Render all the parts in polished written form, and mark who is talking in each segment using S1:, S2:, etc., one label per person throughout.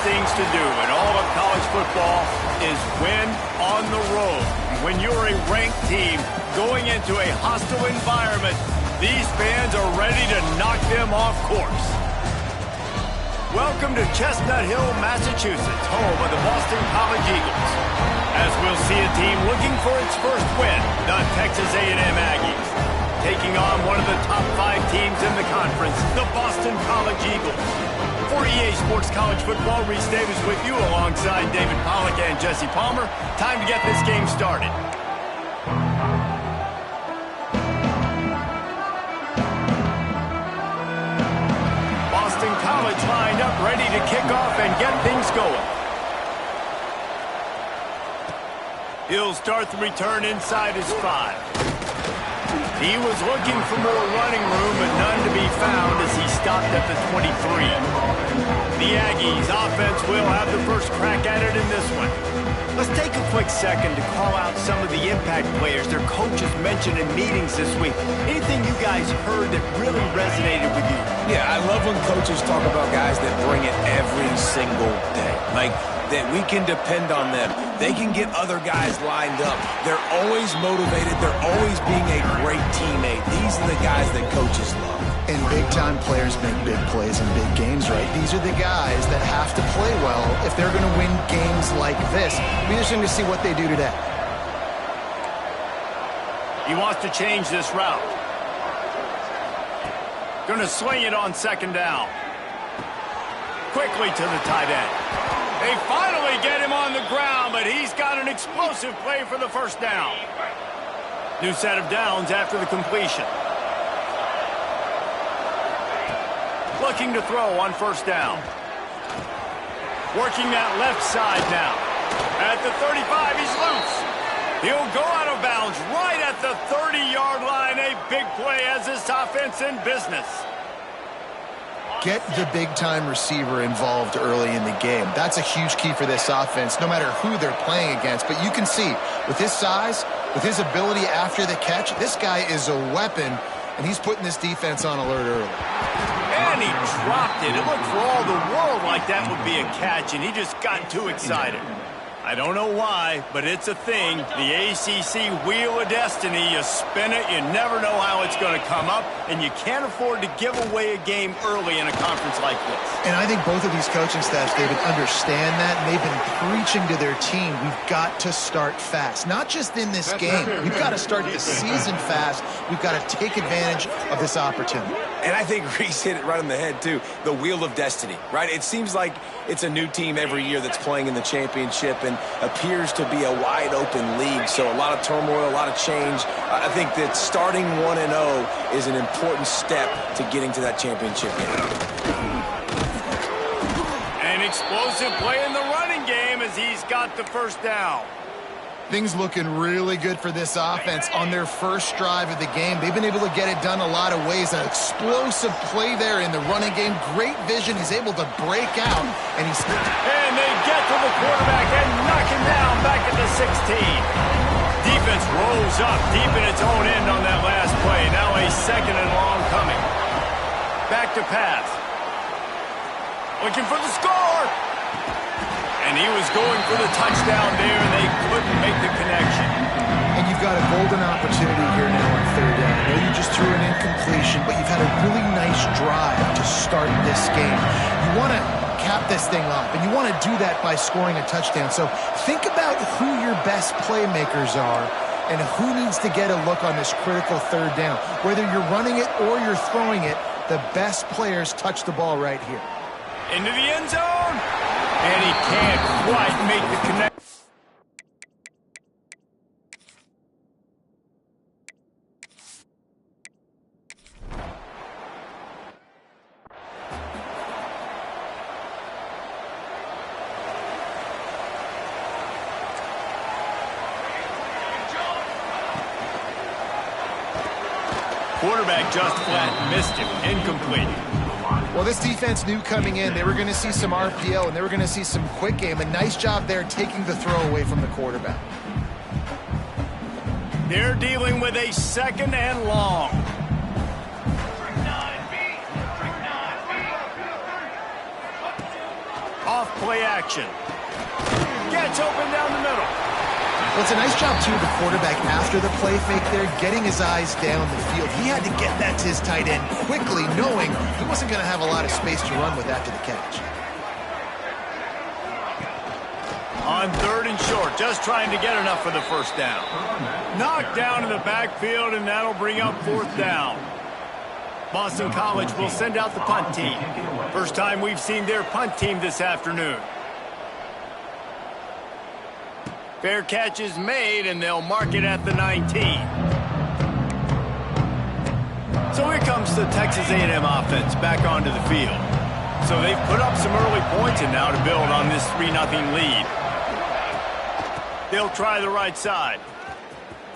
S1: things to do in all of college football is win on the road. When you're a ranked team going into a hostile environment, these fans are ready to knock them off course. Welcome to Chestnut Hill, Massachusetts, home of the Boston College Eagles. As we'll see a team looking for its first win, the Texas A&M Aggies, taking on one of the top 5 teams in the conference, the Boston College Eagles. For EA Sports College Football, Reese Davis with you alongside David Pollack and Jesse Palmer. Time to get this game started. Boston College lined up, ready to kick off and get things going. He'll start the return inside his 5. He was looking for more running room, but none to be found as he stopped at the 23. The Aggies offense will have the first crack at it in this one. Let's take a quick second to call out some of the impact players their coaches mentioned in meetings this week. Anything you guys heard that really resonated with you?
S2: Yeah, I love when coaches talk about guys that bring it every single day. Like, that we can depend on them. They can get other guys lined up. They're always motivated. They're always being a great teammate. These are the guys that coaches love.
S3: And big-time players make big plays in big games, right? These are the guys that have to play well if they're going to win games like this. Be interesting to see what they do today.
S1: He wants to change this route. Going to swing it on second down. Quickly to the tight end. They finally get him on the ground, but he's got an explosive play for the first down. New set of downs after the completion. Looking to throw on first down. Working that left side now. At the 35, he's loose. He'll go out of bounds right at the 30-yard line. A big play as this offense in business.
S3: Get the big-time receiver involved early in the game. That's a huge key for this offense, no matter who they're playing against. But you can see, with his size, with his ability after the catch, this guy is a weapon, and he's putting this defense on alert early.
S1: And he dropped it. It looked for all the world like that would be a catch, and he just got too excited. I don't know why, but it's a thing. The ACC Wheel of Destiny, you spin it, you never know how it's going to come up, and you can't afford to give away a game early in a conference like this.
S3: And I think both of these coaching staffs, David, understand that, and they've been preaching to their team, we've got to start fast. Not just in this game. We've got to start the season fast. We've got to take advantage of this opportunity.
S2: And I think Reese hit it right on the head, too. The Wheel of Destiny, right? It seems like it's a new team every year that's playing in the championship and appears to be a wide-open league. So a lot of turmoil, a lot of change. I think that starting 1-0 is an important step to getting to that championship game.
S1: An explosive play in the running game as he's got the first down.
S3: Things looking really good for this offense on their first drive of the game. They've been able to get it done a lot of ways. An explosive play there in the running game. Great vision. He's able to break out. And
S1: they get to the quarterback and knock him down back at the 16. Defense rolls up deep in its own end on that last play. Now a second and long coming. Back to pass. Looking for the score. And he was going for the touchdown there, and they couldn't make the connection.
S3: And you've got a golden opportunity here now on third down. I know you just threw an incompletion, but you've had a really nice drive to start this game. You want to cap this thing off, and you want to do that by scoring a touchdown. So think about who your best playmakers are and who needs to get a look on this critical third down. Whether you're running it or you're throwing it, the best players touch the ball right here.
S1: Into the end zone. And he can't quite make the connection. Quarterback just flat missed him. Incomplete.
S3: Well, this defense knew coming in they were going to see some RPO and they were going to see some quick game. A nice job there taking the throw away from the quarterback.
S1: They're dealing with a second and long. Off play action. Gets open down the middle.
S3: Well, it's a nice job, too, the quarterback, after the play fake there, getting his eyes down the field. He had to get that to his tight end quickly, knowing he wasn't going to have a lot of space to run with after the catch.
S1: On 3rd and short, just trying to get enough for the first down. Knocked down in the backfield, and that'll bring up 4th down. Boston College will send out the punt team. First time we've seen their punt team this afternoon. Fair catch is made, and they'll mark it at the 19. So here comes the Texas A&M offense back onto the field. So they've put up some early points and now to build on this 3-0 lead. They'll try the right side.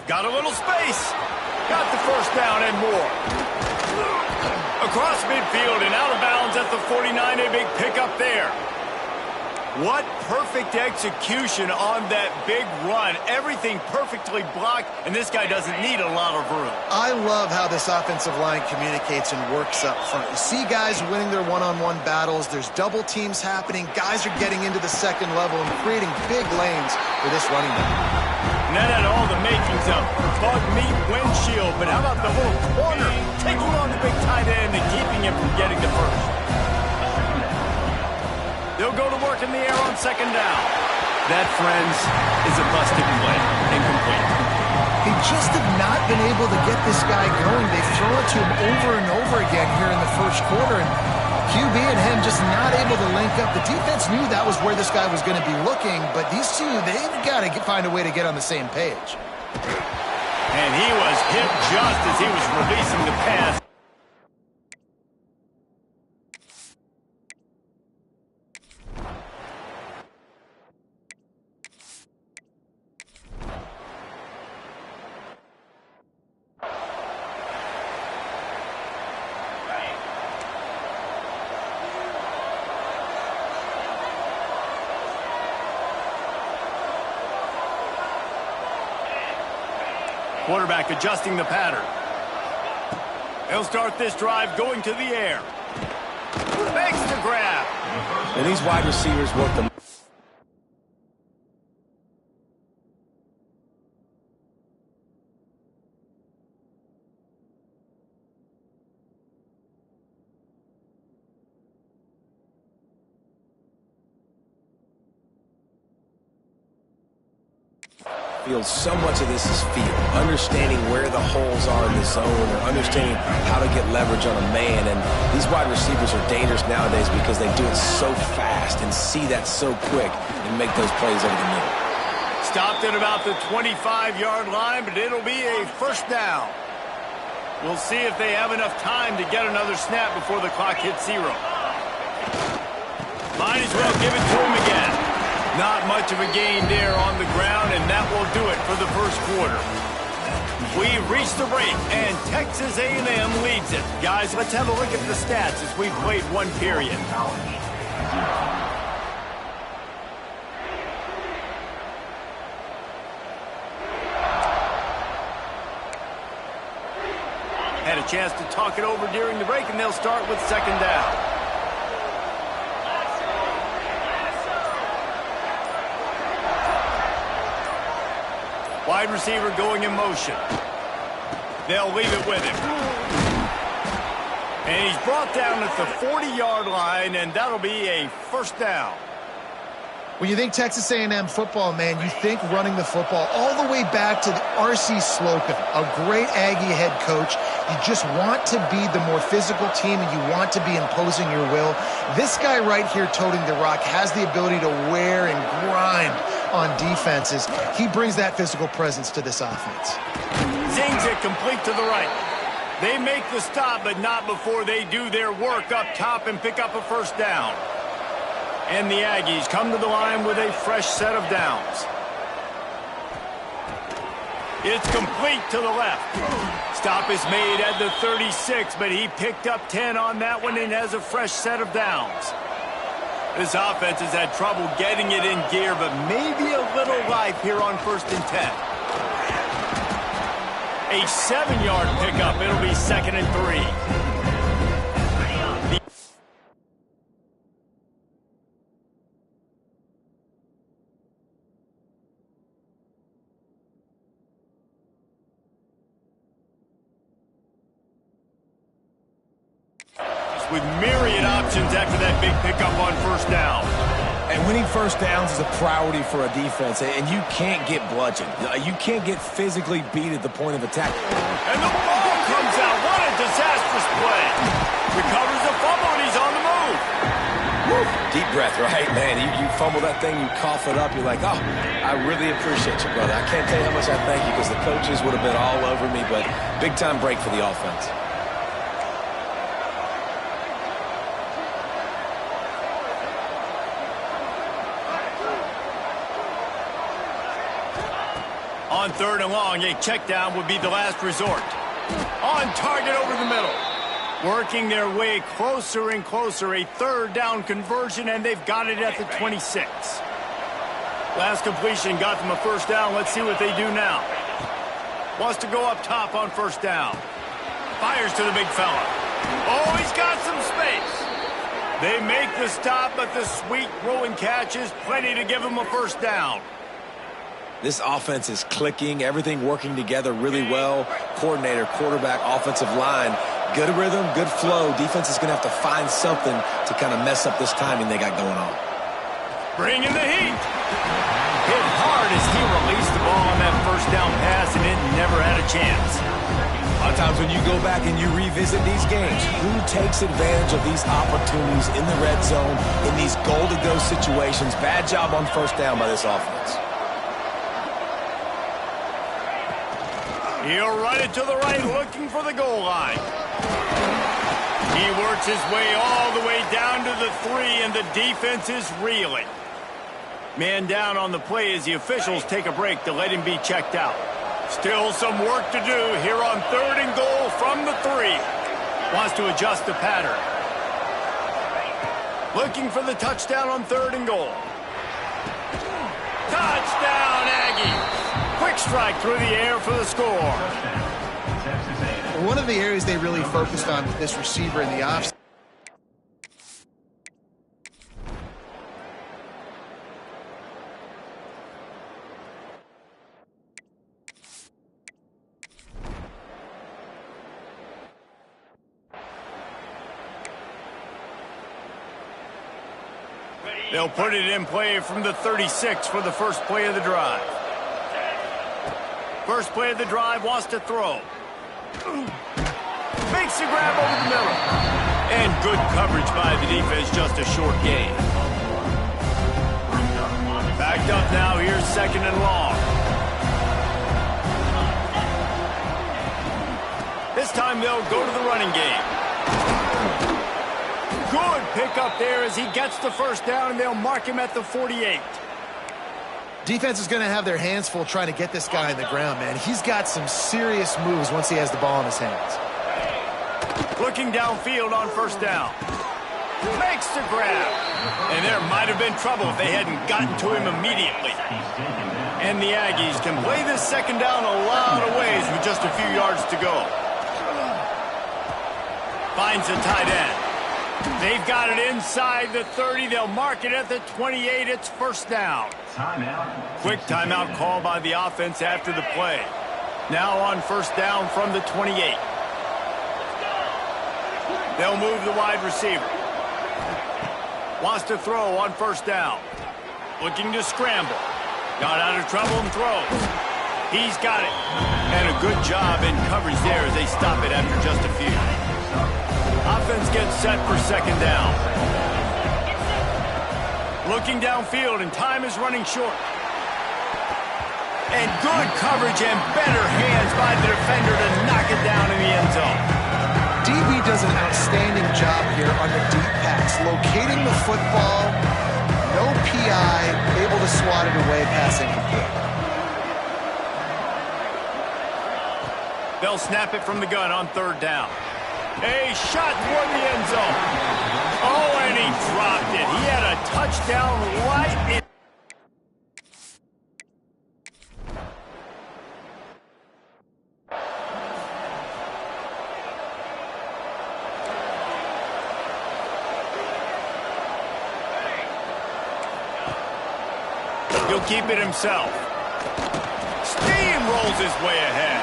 S1: Got a little space. Got the first down and more. Across midfield and out of bounds at the 49, a big pickup there. What perfect execution on that big run. Everything perfectly blocked, and this guy doesn't need a lot of room.
S3: I love how this offensive line communicates and works up front. You see guys winning their one-on-one battles. There's double teams happening. Guys are getting into the second level and creating big lanes for this running back.
S1: And that had all the makings of bug meat windshield, but how about the little corner taking on the big tight end and keeping him from getting the first? They'll go to work in the air on 2nd down. That, friends, is a busted play. Incomplete.
S3: They just have not been able to get this guy going. They've thrown it to him over and over again here in the first quarter, and QB and him just not able to link up. The defense knew that was where this guy was going to be looking, but these two, they've got to find a way to get on the same page.
S1: And he was hit just as he was releasing the pass. Quarterback adjusting the pattern. He'll start this drive going to the air. Makes the grab.
S2: And these wide receivers work them. Field, so much of this is feel, understanding where the holes are in the zone or understanding how to get leverage on a man. And these wide receivers are dangerous nowadays because they do it so fast and see that so quick and make those plays over the middle.
S1: Stopped at about the 25-yard line, but it'll be a first down. We'll see if they have enough time to get another snap before the clock hits 0. Might as well give it to him again. Not much of a gain there on the ground, and that will do it for the first quarter. We've reached the break, and Texas A&M leads it. Guys, let's have a look at the stats as we've played one period. Had a chance to talk it over during the break, and they'll start with 2nd down. Wide receiver going in motion. They'll leave it with him. And he's brought down at the 40-yard line, and that'll be a first down.
S3: When you think Texas A&M football, man, you think running the football all the way back to the R.C. Slocum, a great Aggie head coach. You just want to be the more physical team, and you want to be imposing your will. This guy right here toting the rock has the ability to wear and grind on defenses. He brings that physical presence to this offense.
S1: Zings it complete to the right. They make the stop, but not before they do their work up top and pick up a first down. And the Aggies come to the line with a fresh set of downs. It's complete to the left. Stop is made at the 36, but he picked up 10 on that one and has a fresh set of downs. This offense has had trouble getting it in gear, but maybe a little life here on 1st and 10. A 7-yard pickup. It'll be 2nd and 3. with myriad options after that big pickup on first down.
S2: And winning first downs is a priority for a defense, and you can't get bludgeoned. You can't get physically beat at the point of attack.
S1: And the ball comes out. What a disastrous play. Recovers the fumble, and he's on the move.
S2: Woo. Deep breath, right? Man, you fumble that thing, you cough it up, you're like, oh, I really appreciate you, brother. I can't tell you how much I thank you because the coaches would have been all over me, but big-time break for the offense.
S1: On third and long, a check down would be the last resort. On target over the middle. Working their way closer and closer. A third down conversion, and they've got it at the 26. Last completion got them a first down. Let's see what they do now. Wants to go up top on first down. Fires to the big fella. Oh, he's got some space. They make the stop, but the sweet rolling catch is plenty to give him a first down.
S2: This offense is clicking, everything working together really well. Coordinator, quarterback, offensive line, good rhythm, good flow. Defense is going to have to find something to kind of mess up this timing they got going on.
S1: Bringing the heat. Hit hard as he released the ball on that first down pass, and it never had a chance.
S2: A lot of times when you go back and you revisit these games, who takes advantage of these opportunities in the red zone, in these goal-to-go situations? Bad job on first down by this offense.
S1: He'll run it to the right, looking for the goal line. He works his way all the way down to the 3, and the defense is reeling. Man down on the play as the officials take a break to let him be checked out. Still some work to do here on third and goal from the 3. Wants to adjust the pattern. Looking for the touchdown on third and goal. Touchdown, Aggies! Quick strike through the air for the score.
S3: One of the areas they really focused on with this receiver in the offseason.
S1: They'll put it in play from the 36 for the first play of the drive. First play of the drive, wants to throw. Makes a grab over the middle. And good coverage by the defense, just a short gain. Backed up now, here's second and long. This time they'll go to the running game. Good pickup there as he gets the first down, and they'll mark him at the 48.
S3: Defense is going to have their hands full trying to get this guy on the ground, man. He's got some serious moves once he has the ball in his hands.
S1: Looking downfield on first down. Makes the grab. And there might have been trouble if they hadn't gotten to him immediately. And the Aggies can play this second down a lot of ways with just a few yards to go. Finds the tight end. They've got it inside the 30. They'll mark it at the 28. It's first down.
S4: Timeout.
S1: Quick timeout call by the offense after the play. Now on first down from the 28. They'll move the wide receiver. Wants to throw on first down. Looking to scramble. Got out of trouble and throws. He's got it. And a good job in coverage there as they stop it after just a few. Offense gets set for second down. Looking downfield, and time is running short. And good coverage and better hands by the defender to knock it down in the end zone.
S3: DB does an outstanding job here on the deep pass, locating the football, no PI, able to swat it away, passing complete.
S1: They'll snap it from the gun on third down. A shot toward the end zone. Oh, and he dropped it. He had a touchdown right in. He'll keep it himself. Steamrolls his way ahead.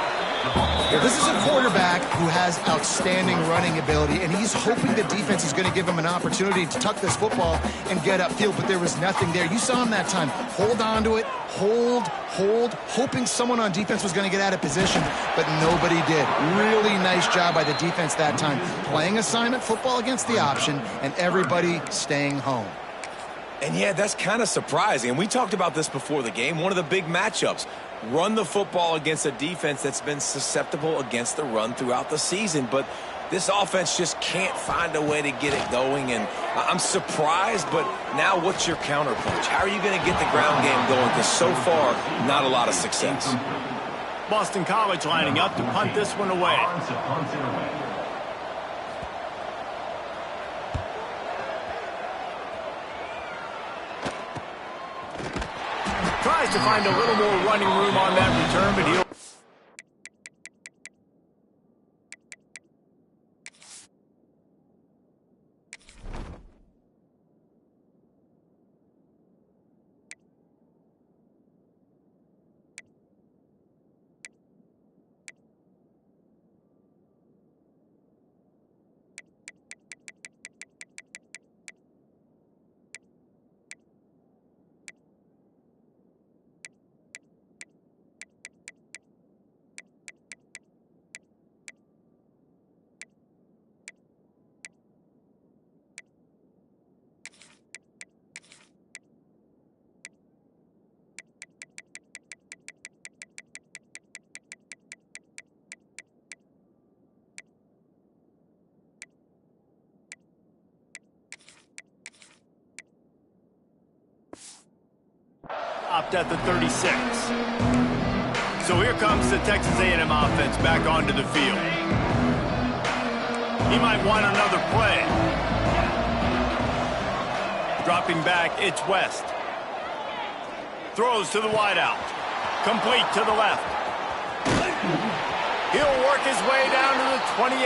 S3: This is a quarterback who has outstanding running ability, and he's hoping the defense is going to give him an opportunity to tuck this football and get upfield, but there was nothing there. You saw him that time. Hold on to it, hold, hoping someone on defense was going to get out of position, but nobody did. Really nice job by the defense that time. Playing assignment football against the option, and everybody staying home.
S2: And yeah, that's kind of surprising. And we talked about this before the game. One of the big matchups. Run the football against a defense that's been susceptible against the run throughout the season. But this offense just can't find a way to get it going. And I'm surprised, but now what's your counterpunch? How are you going to get the ground game going? Because so far, not a lot of success.
S1: Boston College lining up to punt this one away. Tries to find a little more running room on that return, but he'll... Stopped at the 36. So here comes the Texas A&M offense back onto the field. He might want another play. Dropping back, it's West. Throws to the wideout. Complete to the left. He'll work his way down to the 28.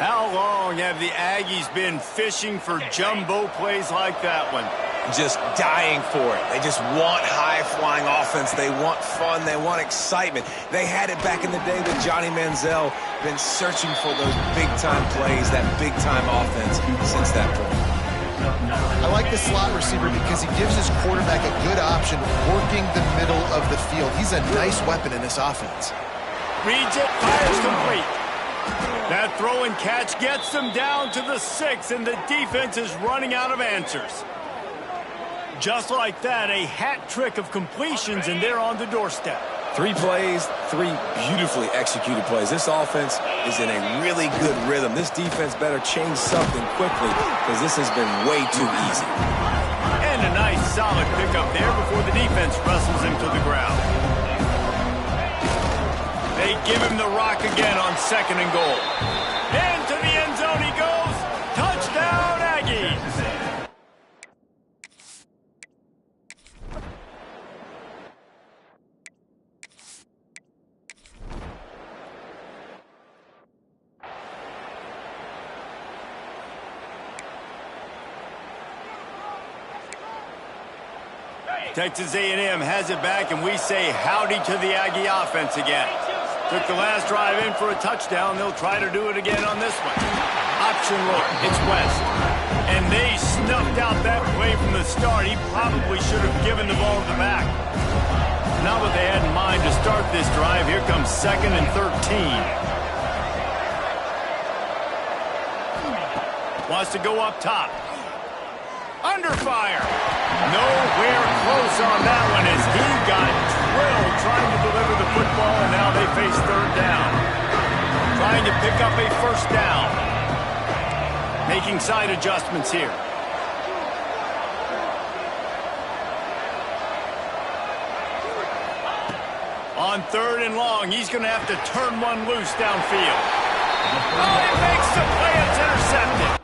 S1: How long have the Aggies been fishing for jumbo plays like that one?
S2: Just dying for it. They just want high-flying offense. They want fun. They want excitement. They had it back in the day with Johnny Manziel. Been searching for those big-time plays, that big-time offense since that point.
S3: I like the slot receiver because he gives his quarterback a good option working the middle of the field. He's a nice weapon in this offense.
S1: Reads it, fires complete. That throw and catch gets them down to the 6, and the defense is running out of answers. Just like that, a hat trick of completions, and they're on the doorstep.
S2: 3 plays, 3 beautifully executed plays. This offense is in a really good rhythm. This defense better change something quickly because this has been way too easy.
S1: And a nice solid pickup there before the defense wrestles him to the ground. They give him the rock again on 2nd and goal. Into the end zone he goes. Touchdown, Aggies. Texas A&M has it back, and we say howdy to the Aggie offense again. Took the last drive in for a touchdown. They'll try to do it again on this one. Option look, it's West. And they snuffed out that play from the start. He probably should have given the ball to the back. Not what they had in mind to start this drive. Here comes 2nd and 13. Wants to go up top. Under fire. Nowhere close on that one as he got drilled trying to deliver the football, and now they face 3rd down. Trying to pick up a 1st down. Making side adjustments here. On 3rd and long, he's going to have to turn one loose downfield. Oh, he makes the play. It's intercepted.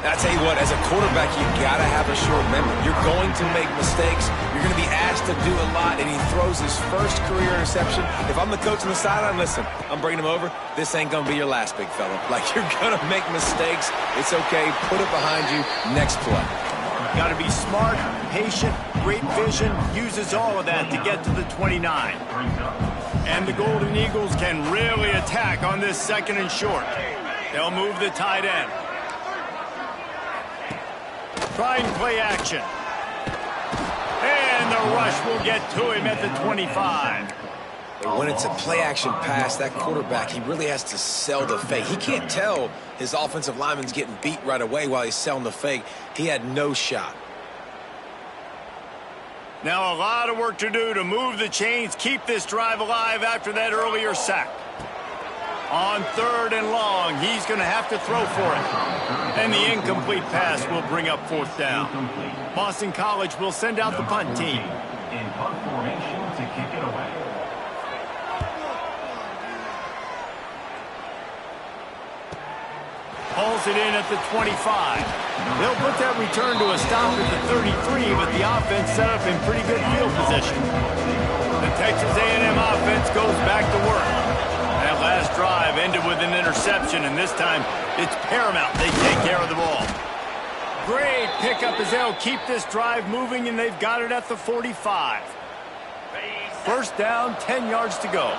S2: I tell you what, as a quarterback, you got to have a short memory. You're going to make mistakes. You're going to be asked to do a lot, and he throws his first career interception. If I'm the coach on the sideline, listen, I'm bringing him over. This ain't going to be your last, big fella. Like, you're going to make mistakes. It's okay. Put it behind you. Next play.
S1: Got to be smart, patient, great vision. Uses all of that to get to the 29. And the Golden Eagles can really attack on this 2nd and short. They'll move the tight end. Try and play action. And the rush will get to him at the 25.
S2: When it's a play-action pass, that quarterback, he really has to sell the fake. He can't tell his offensive lineman's getting beat right away while he's selling the fake. He had no shot.
S1: Now a lot of work to do to move the chains, keep this drive alive after that earlier sack. On 3rd and long, he's going to have to throw for it. And the incomplete pass will bring up 4th down. Boston College will send out the punt team.
S4: In punt formation to kick it away.
S1: Pulls it in at the 25. They'll put that return to a stop at the 33, but the offense set up in pretty good field position. The Texas A&M offense goes back to work. That last drive ended with an interception, and this time it's paramount they take care of the ball. Great pickup as they'll keep this drive moving, and they've got it at the 45. First down, 10 yards to go.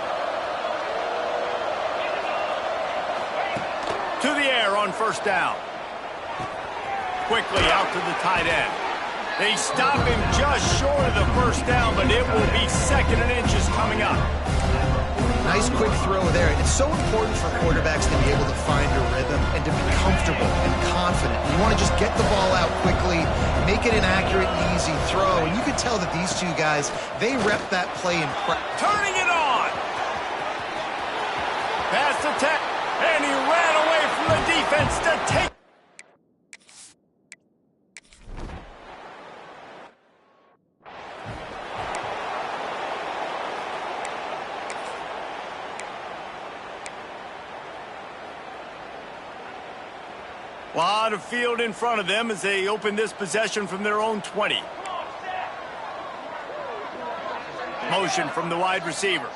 S1: To the air on 1st down. Quickly out to the tight end. They stop him just short of the 1st down, but it will be 2nd and inches coming up.
S3: Nice quick throw there. It's so important for quarterbacks to be able to find a rhythm and to be comfortable and confident. You want to just get the ball out quickly, make it an accurate and easy throw. And you can tell that these two guys, they rep that play in practice.
S1: Turning it on. Pass the tech. And he ran away from the defense to take. A lot of field in front of them as they open this possession from their own 20. Motion from the wide receiver.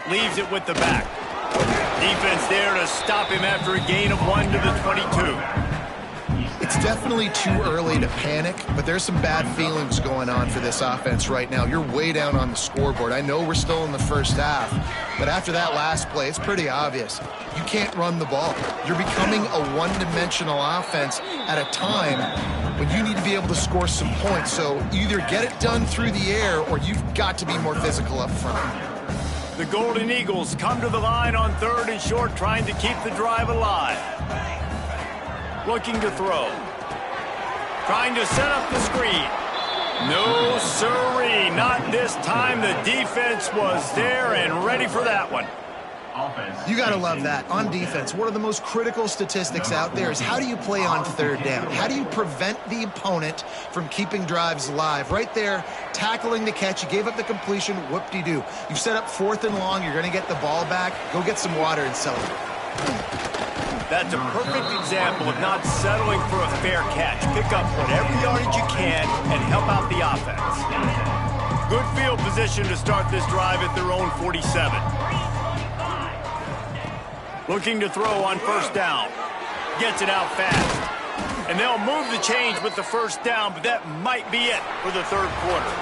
S1: Leaves it with the back. Defense there to stop him after a gain of 1 to the 22.
S3: It's definitely too early to panic, but there's some bad feelings going on for this offense right now. You're way down on the scoreboard. I know we're still in the 1st half, but after that last play, it's pretty obvious. You can't run the ball. You're becoming a one-dimensional offense at a time when you need to be able to score some points. So either get it done through the air or you've got to be more physical up front.
S1: The Golden Eagles come to the line on 3rd and short, trying to keep the drive alive. Looking to throw. Trying to set up the screen. No siree, not this time. The defense was there and ready for that one.
S3: You got to love that. On defense, one of the most critical statistics out there is how do you play on 3rd down? How do you prevent the opponent from keeping drives alive? Right there, tackling the catch. You gave up the completion. Whoop-de-doo. You've set up 4th and long. You're going to get the ball back. Go get some water and celebrate.
S1: That's a perfect example of not settling for a fair catch. Pick up whatever yardage you can and help out the offense. Good field position to start this drive at their own 47. Looking to throw on 1st down. Gets it out fast. And they'll move the chains with the 1st down, but that might be it for the 3rd quarter.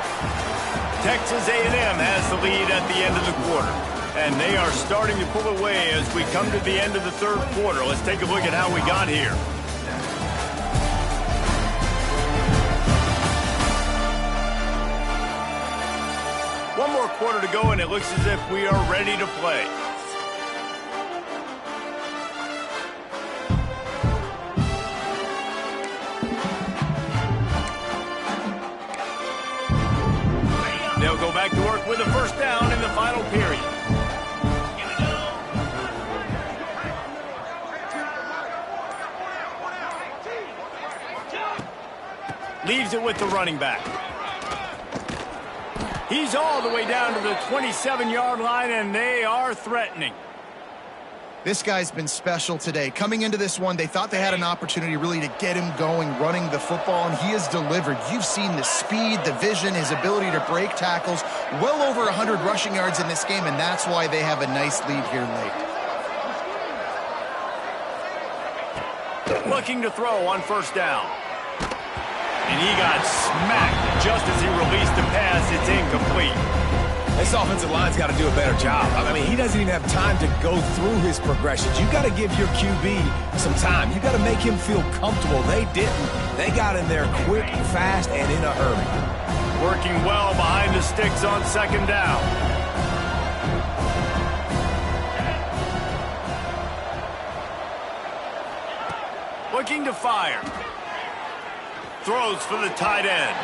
S1: Texas A&M has the lead at the end of the quarter. And they are starting to pull away as we come to the end of the 3rd quarter. Let's take a look at how we got here. One more quarter to go, and it looks as if we are ready to play. They'll go back to work with a 1st down in the final period. Leaves it with the running back. He's all the way down to the 27-yard line, and they are threatening.
S3: This guy's been special today. Coming into this one, they thought they had an opportunity really to get him going, running the football, and he has delivered. You've seen the speed, the vision, his ability to break tackles. Well over 100 rushing yards in this game, and that's why they have a nice lead here late.
S1: Looking to throw on first down. And he got smacked just as he released the pass. It's incomplete.
S2: This offensive line's got to do a better job. I mean, he doesn't even have time to go through his progressions. You've got to give your QB some time. You've got to make him feel comfortable. They didn't. They got in there quick, fast, and in a hurry.
S1: Working well behind the sticks on second down. Looking to fire. Throws for the tight end.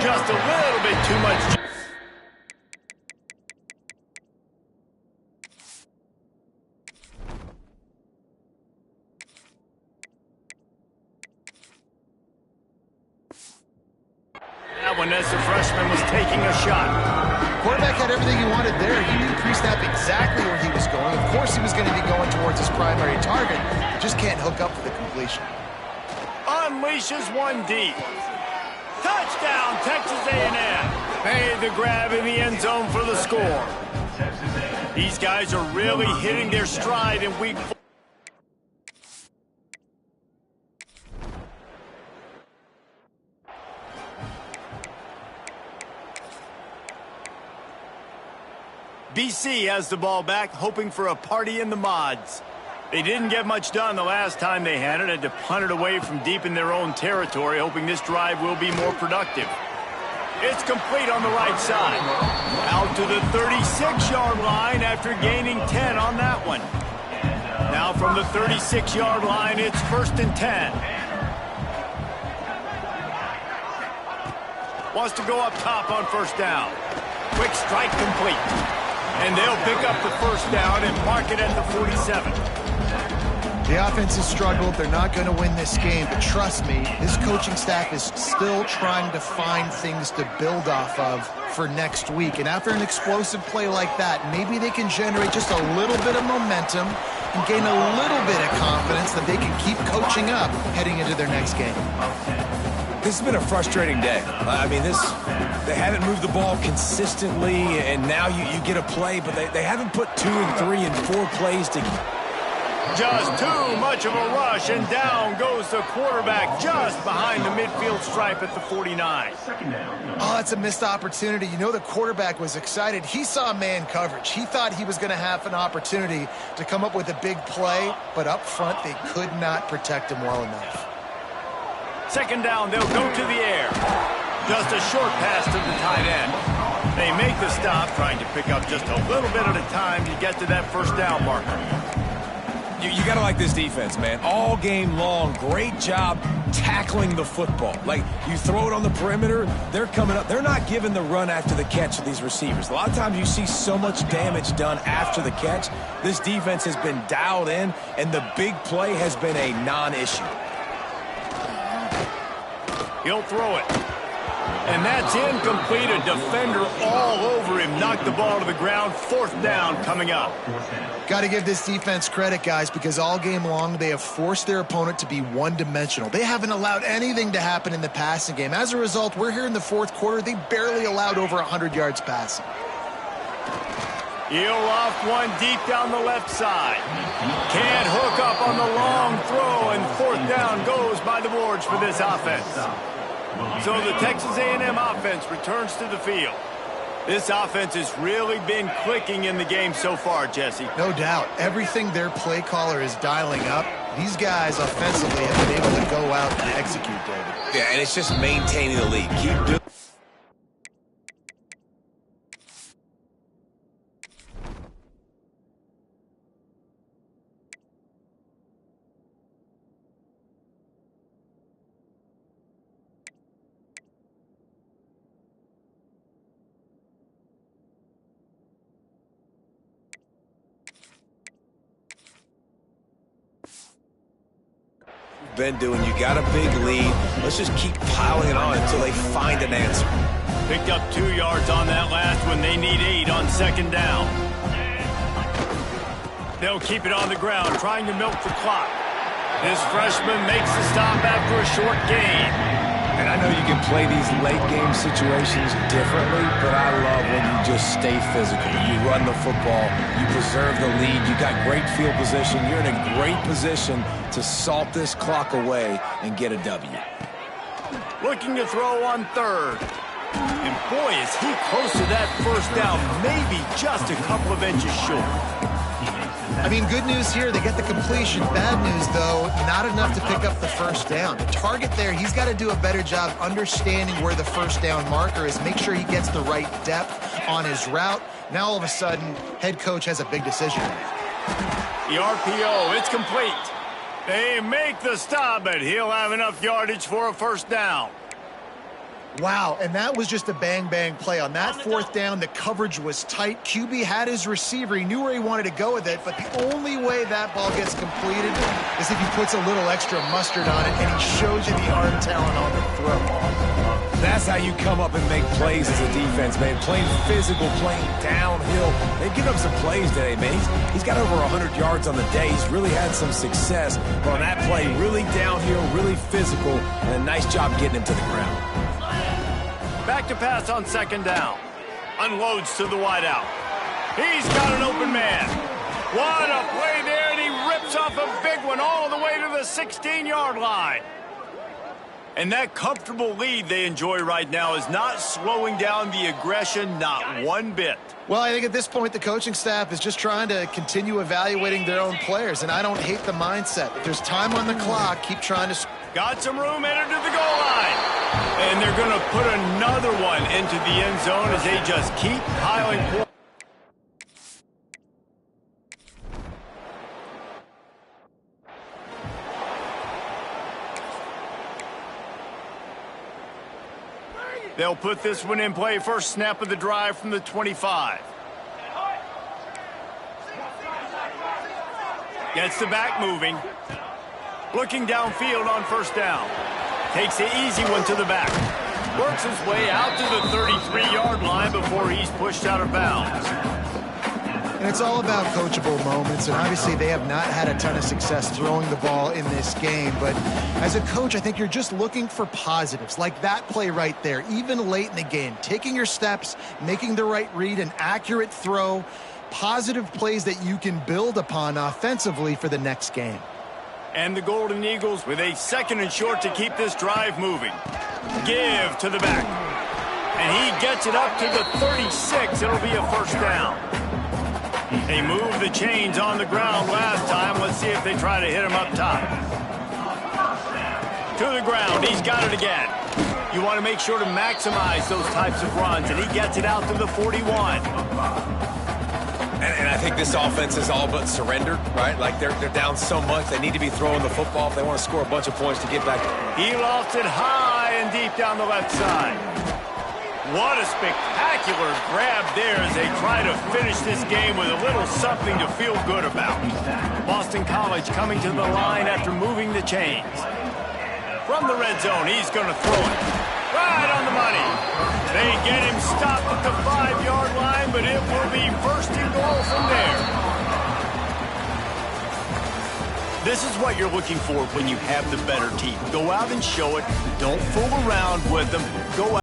S1: Just a little bit too much. That one as the freshman was taking a shot.
S3: Quarterback had everything he wanted there. He knew pre-snap exactly where he was going. Of course he was going to be going towards his primary target. He just can't hook up for the completion.
S1: Unleashes one deep. Touchdown, Texas A&M. Made the grab in the end zone for the score. These guys are really hitting their stride in week 4. BC has the ball back, hoping for a party in the mods. They didn't get much done the last time they had it. Had to punt it away from deep in their own territory, hoping this drive will be more productive. It's complete on the right side. Out to the 36-yard line after gaining 10 on that one. Now from the 36-yard line, it's 1st and 10. Wants to go up top on first down. Quick strike complete. And they'll pick up the first down and mark it at the 47.
S3: The offense has struggled. They're not going to win this game, but trust me, this coaching staff is still trying to find things to build off of for next week. And after an explosive play like that, maybe they can generate just a little bit of momentum and gain a little bit of confidence that they can keep coaching up heading into their next game.
S2: This has been a frustrating day. I mean, they haven't moved the ball consistently, and now you get a play, but they haven't put 2 and 3 and 4 plays together.
S1: Just too much of a rush, and down goes the quarterback just behind the midfield stripe at the 49.
S3: Oh, that's a missed opportunity. You know the quarterback was excited. He saw man coverage. He thought he was going to have an opportunity to come up with a big play, but up front they could not protect him well enough.
S1: Second down, they'll go to the air. Just a short pass to the tight end. They make the stop, trying to pick up just a little bit at a time to get to that first down marker.
S2: You got to like this defense, man. All game long, great job tackling the football. Like, you throw it on the perimeter, they're coming up. They're not giving the run after the catch to these receivers. A lot of times you see so much damage done after the catch. This defense has been dialed in, and the big play has been a non-issue.
S1: He'll throw it. And that's incomplete. A defender all over him. Knocked the ball to the ground. 4th down coming up.
S3: Got to give this defense credit, guys, because all game long they have forced their opponent to be one-dimensional. They haven't allowed anything to happen in the passing game. As a result, we're here in the 4th quarter. They barely allowed over 100 yards passing.
S1: He'll loft one deep down the left side. Can't hook up on the long throw, and 4th down goes by the boards for this offense. So the Texas A&M offense returns to the field. This offense has really been clicking in the game so far, Jesse.
S3: No doubt. Everything their play caller is dialing up, these guys offensively have been able to go out and execute, David.
S2: Yeah, and it's just maintaining the lead. Keep doing. Been doing. You got a big lead. Let's just keep piling it on until they find an answer.
S1: Picked up 2 yards on that last one. They need 8 on second down. They'll keep it on the ground, trying to milk the clock. This freshman makes the stop after a short gain.
S2: And I know you can play these late-game situations differently, but I love when you just stay physical. You run the football, you preserve the lead, you got great field position, you're in a great position to salt this clock away and get a W.
S1: Looking to throw on third. And boy, is he close to that first down, maybe just a couple of inches short.
S3: I mean, good news here, they get the completion. Bad news, though, not enough to pick up the first down. The target there, he's got to do a better job understanding where the first down marker is, make sure he gets the right depth on his route. Now, all of a sudden, head coach has a big decision.
S1: The RPO, it's complete. They make the stop, but he'll have enough yardage for a first down.
S3: Wow, and that was just a bang-bang play. On that fourth down, the coverage was tight. QB had his receiver. He knew where he wanted to go with it, but the only way that ball gets completed is if he puts a little extra mustard on it, and he shows you the arm talent on the throw.
S2: That's how you come up and make plays as a defense, man. Playing physical, playing downhill. They've given up some plays today, man. He's got over 100 yards on the day. He's really had some success. But on that play, really downhill, really physical, and a nice job getting him to the ground.
S1: Back to pass on second down. Unloads to the wideout. He's got an open man. What a play there, and he rips off a big one all the way to the 16-yard line. And that comfortable lead they enjoy right now is not slowing down the aggression, not one bit.
S3: Well, I think at this point, the coaching staff is just trying to continue evaluating their own players, and I don't hate the mindset. If there's time on the clock, keep trying to...
S1: Got some room, entered to the goal line. And they're going to put another one into the end zone as they just keep piling points. They'll put this one in play. First snap of the drive from the 25. Gets the back moving. Looking downfield on first down. Takes the easy one to the back. Works his way out to the 33-yard line before he's pushed out of bounds.
S3: And it's all about coachable moments, and obviously they have not had a ton of success throwing the ball in this game. But as a coach, I think you're just looking for positives, like that play right there, even late in the game. Taking your steps, making the right read, an accurate throw, positive plays that you can build upon offensively for the next game.
S1: And the Golden Eagles with a second and short to keep this drive moving. Give to the back. And he gets it up to the 36. It'll be a first down. They moved the chains on the ground last time. Let's see if they try to hit him up top. To the ground. He's got it again. You want to make sure to maximize those types of runs, and he gets it out to the 41.
S2: And I think this offense is all but surrendered, right? Like they're down so much, they need to be throwing the football if they want to score a bunch of points to get back.
S1: He lofts it high and deep down the left side. What a spectacular grab there as they try to finish this game with a little something to feel good about. Boston College coming to the line after moving the chains. From the red zone, he's going to throw it. Right on the money. They get him stopped at the 5-yard line, but it will be first and goal from there. This is what you're looking for when you have the better team. Go out and show it. Don't fool around with them. Go out.